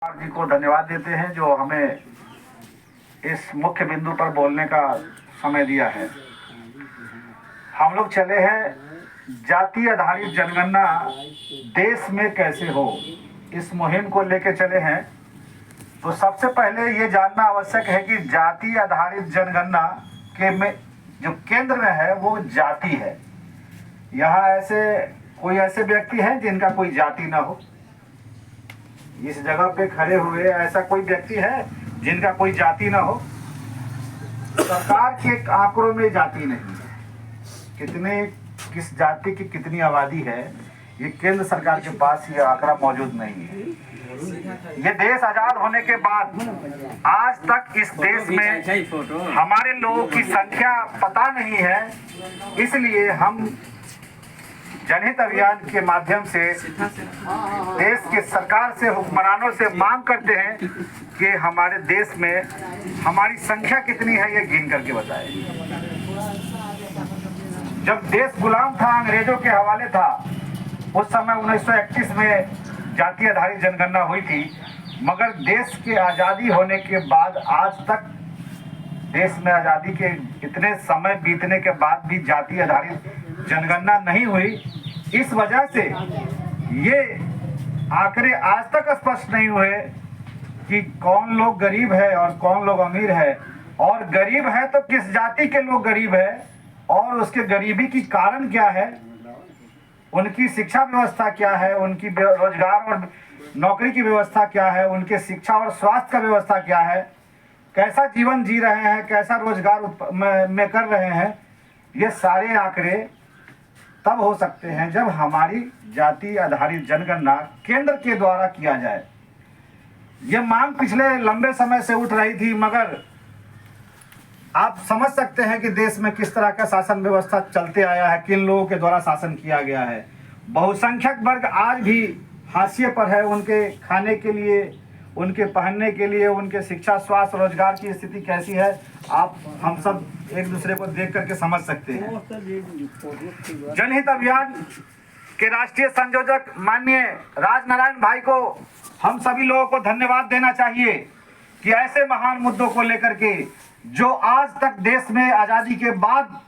जी को धन्यवाद देते हैं जो हमें इस मुख्य बिंदु पर बोलने का समय दिया है। हम लोग चले हैं जाति आधारित जनगणना देश में कैसे हो, इस मुहिम को लेकर चले हैं। तो सबसे पहले ये जानना आवश्यक है कि जाति आधारित जनगणना के में जो केंद्र में है वो जाति है। यहाँ कोई ऐसे व्यक्ति हैं जिनका कोई जाति ना हो? इस जगह पे खड़े हुए ऐसा कोई व्यक्ति है जिनका कोई जाति ना हो? सरकार के आंकड़ों में जाति नहीं है। किस जाति की कितनी आबादी है, ये केंद्र सरकार के पास ये आंकड़ा मौजूद नहीं है। ये देश आजाद होने के बाद आज तक इस देश में हमारे लोगों की संख्या पता नहीं है। इसलिए हम जनहित अभियान के माध्यम से देश के सरकार से, हुक्मरानों से मांग करते हैं कि हमारे देश में हमारी संख्या कितनी है ये गिन करके बताएं। जब देश गुलाम था, अंग्रेजों के हवाले था, उस समय 1931 में जाति आधारित जनगणना हुई थी। मगर देश के आज़ादी होने के बाद आज तक देश में आज़ादी के इतने समय बीतने के बाद भी जाति आधारित जनगणना नहीं हुई। इस वजह से ये आंकड़े आज तक स्पष्ट नहीं हुए कि कौन लोग गरीब है और कौन लोग अमीर है, और गरीब है तो किस जाति के लोग गरीब है और उसके गरीबी की कारण क्या है, उनकी शिक्षा व्यवस्था क्या है, उनकी रोजगार और नौकरी की व्यवस्था क्या है, उनके शिक्षा और स्वास्थ्य का व्यवस्था क्या है, कैसा जीवन जी रहे हैं, कैसा रोजगार में कर रहे हैं। ये सारे आंकड़े तब हो सकते हैं जब हमारी जाति आधारित जनगणना केंद्र के द्वारा किया जाए। ये मांग पिछले लंबे समय से उठ रही थी, मगर आप समझ सकते हैं कि देश में किस तरह का शासन व्यवस्था चलते आया है, किन लोगों के द्वारा शासन किया गया है। बहुसंख्यक वर्ग आज भी हाशिए पर है। उनके खाने के लिए, उनके पहनने के लिए, उनके शिक्षा, स्वास्थ्य, रोजगार की स्थिति कैसी है, आप हम सब एक दूसरे को देख करके समझ सकते हैं। जनहित अभियान के राष्ट्रीय संयोजक माननीय राजनारायण भाई को हम सभी लोगों को धन्यवाद देना चाहिए कि ऐसे महान मुद्दों को लेकर के जो आज तक देश में आज़ादी के बाद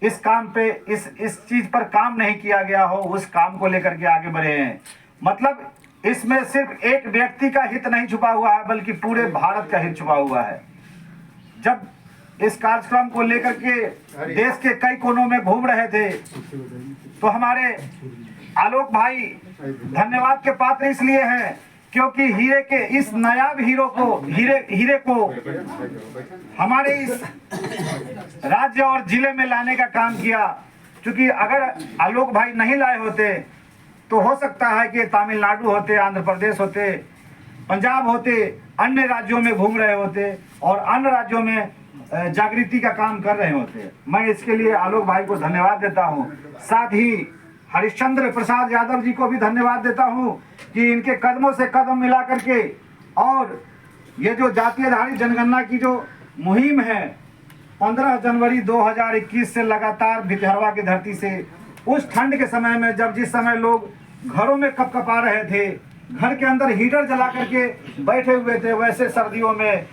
इस काम पे इस चीज पर काम नहीं किया गया हो, उस काम को लेकर के आगे बढ़े हैं। मतलब इसमें सिर्फ एक व्यक्ति का हित नहीं छुपा हुआ है, बल्कि पूरे भारत का हित छुपा हुआ है। जब इस कार्यक्रम को लेकर के देश के कई कोनों में घूम रहे थे तो हमारे आलोक भाई धन्यवाद के पात्र इसलिए हैं क्योंकि इस नायाब हीरे को हमारे इस राज्य और जिले में लाने का काम किया। क्योंकि अगर आलोक भाई नहीं लाए होते तो हो सकता है कि तमिलनाडु होते, आंध्र प्रदेश होते, पंजाब होते, अन्य राज्यों में घूम रहे होते और अन्य राज्यों में जागृति का काम कर रहे होते। मैं इसके लिए आलोक भाई को धन्यवाद देता हूं। साथ ही हरिश्चंद्र प्रसाद यादव जी को भी धन्यवाद देता हूं कि इनके कदमों से कदम मिला करके और ये जो जाति आधारित जनगणना की जो मुहिम है 15 जनवरी 2021 से लगातार भितरवा की धरती से उस ठंड के समय में, जब जिस समय लोग घरों में कपकपा रहे थे, घर के अंदर हीटर जला करके बैठे हुए थे, वैसे सर्दियों में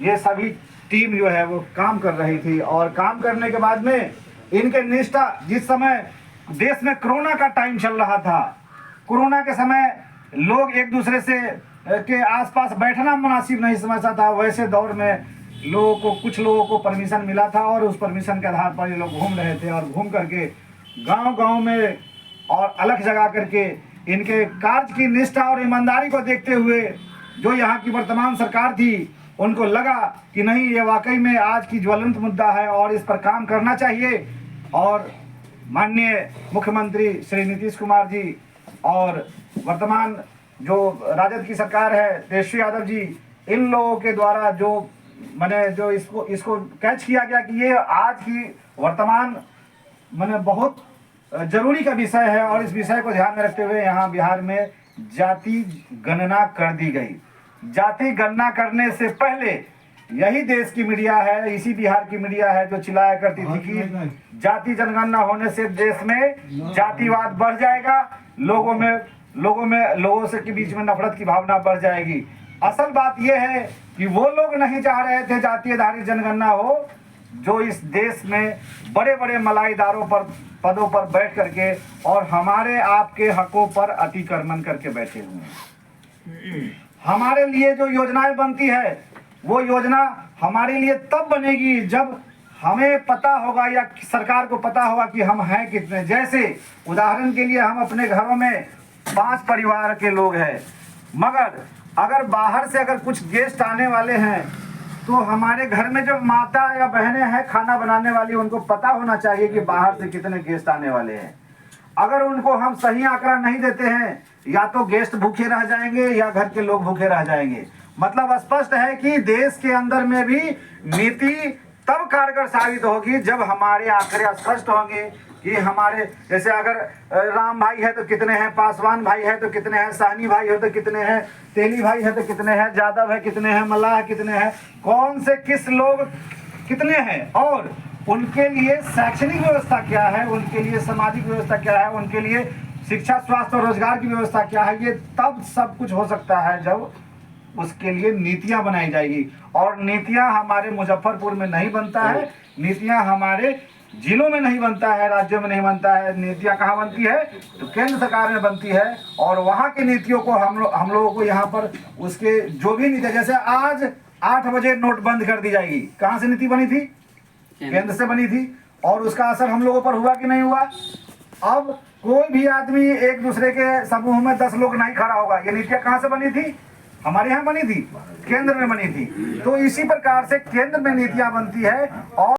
ये सभी टीम जो है वो काम कर रही थी। और काम करने के बाद में इनके निष्ठा, जिस समय देश में कोरोना का टाइम चल रहा था, कोरोना के समय लोग एक दूसरे से के आसपास बैठना मुनासिब नहीं समझता था, वैसे दौर में कुछ लोगों को परमिशन मिला था और उस परमिशन के आधार पर ये लोग घूम रहे थे। और घूम करके गांव-गांव में और अलग जगह करके इनके कार्य की निष्ठा और ईमानदारी को देखते हुए जो यहाँ की वर्तमान सरकार थी, उनको लगा कि नहीं, ये वाकई में आज की ज्वलंत मुद्दा है और इस पर काम करना चाहिए। और माननीय मुख्यमंत्री श्री नीतीश कुमार जी और वर्तमान जो राजद की सरकार है, तेजस्वी यादव जी, इन लोगों के द्वारा जो इसको कैच किया गया कि ये आज की वर्तमान बहुत जरूरी का विषय है। और इस विषय को ध्यान में रखते हुए यहाँ बिहार में जाति गणना कर दी गई। जाति गणना करने से पहले यही देश की मीडिया है, इसी बिहार की मीडिया है जो चिल्लाया करती थी कि जाति जनगणना होने से देश में जातिवाद बढ़ जाएगा, लोगों में लोगों से के बीच में नफरत की भावना बढ़ जाएगी। असल बात यह है कि वो लोग नहीं चाह रहे थे जातीय आधारित जनगणना हो जो इस देश में बड़े बड़े मलाईदारों पर पदों पर बैठ करके और हमारे आपके हकों पर अतिक्रमण करके बैठे हुए हैं। हमारे लिए जो योजनाएं बनती है वो योजना हमारे लिए तब बनेगी जब हमें पता होगा या सरकार को पता होगा कि हम हैं कितने। जैसे उदाहरण के लिए हम अपने घरों में 5 परिवार के लोग हैं, मगर अगर बाहर से अगर कुछ गेस्ट आने वाले हैं तो हमारे घर में जो माता या बहनें हैं खाना बनाने वाली, उनको पता होना चाहिए कि बाहर से कितने गेस्ट आने वाले हैं। अगर उनको हम सही आंकड़ा नहीं देते हैं या तो गेस्ट भूखे रह जाएंगे या घर के लोग भूखे रह जाएंगे। मतलब स्पष्ट है कि देश के अंदर में भी नीति तब कारगर साबित होगी जब हमारे आंकड़े स्पष्ट होंगे कि हमारे, जैसे अगर राम भाई है तो कितने हैं, पासवान भाई है तो कितने हैं, साहनी भाई है तो कितने हैं, तेली भाई है तो कितने हैं, जादव है कितने हैं, मल्लाह कितने हैं, कौन से किस लोग कितने हैं, और उनके लिए शैक्षणिक व्यवस्था क्या है, उनके लिए सामाजिक व्यवस्था क्या है, उनके लिए शिक्षा स्वास्थ्य और रोजगार की व्यवस्था क्या है। ये तब सब कुछ हो सकता है जब उसके लिए नीतियां बनाई जाएगी। और नीतियां हमारे मुजफ्फरपुर में नहीं बनता है, नीतियां हमारे जिलों में नहीं बनता है, राज्यों में नहीं बनता है। नीतियां कहाँ बनती है तो केंद्र सरकार में बनती है, और वहाँ की नीतियों को हम लोगों को यहाँ पर उसके जो भी नीति, जैसे आज 8 बजे नोट बंद कर दी जाएगी, कहाँ से नीति बनी थी? केंद्र से बनी थी। और उसका असर हम लोगों पर हुआ कि नहीं हुआ? अब कोई भी आदमी एक दूसरे के समूह में 10 लोग नहीं खड़ा होगा। ये नीतियां कहाँ से बनी थी? हमारे यहाँ बनी थी, केंद्र में बनी थी। तो इसी प्रकार से केंद्र में नीतियां बनती है और